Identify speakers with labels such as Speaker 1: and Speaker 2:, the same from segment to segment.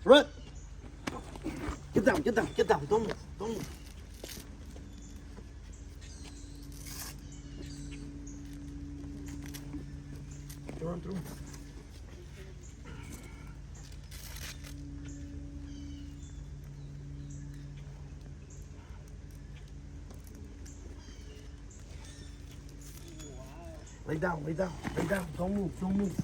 Speaker 1: Brett, get down, get down, get down. Don't move, don't move. Run through. Lay down, lay down, lay down. Don't move, don't move.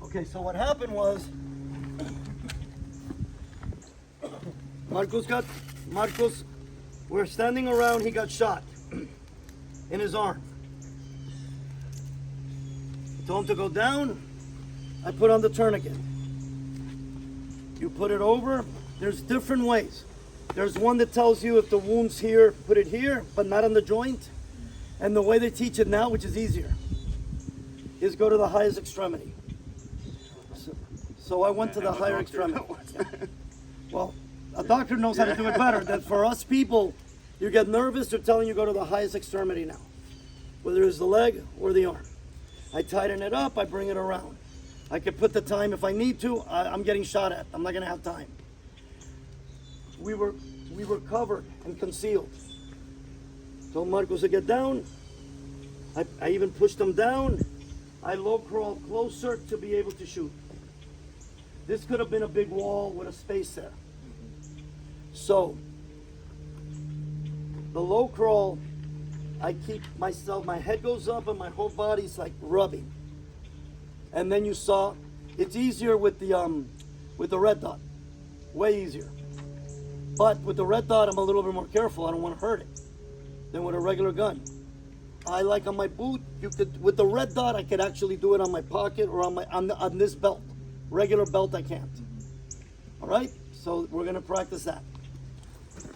Speaker 1: Okay, so what happened was Marcos, we're standing around, he got shot in his arm. Told him to go down, I put on the tourniquet. You put it over, there's different ways. There's one that tells you if the wound's here, put it here, but not on the joint. And the way they teach it now, which is easier, is go to the highest extremity. So I went to the higher extremity. Well, a doctor knows how to do it better. Than for us people, you get nervous, they're telling you go to the highest extremity now. Whether it's the leg or the arm. I tighten it up, I bring it around. I could put the time if I need to. I'm getting shot at. I'm not gonna have time. We were covered and concealed. Told Marcos to get down. I even pushed him down. I low crawled closer to be able to shoot. This could have been a big wall with a space there. So, the low crawl, I keep myself, my head goes up and my whole body's like rubbing. And then you saw, it's easier with the red dot, way easier. But with the red dot, I'm a little bit more careful. I don't want to hurt it than with a regular gun. I like on my boot, you could, with the red dot, I could actually do it on my pocket or on this belt. Regular belt, I can't. All right, so we're gonna practice that.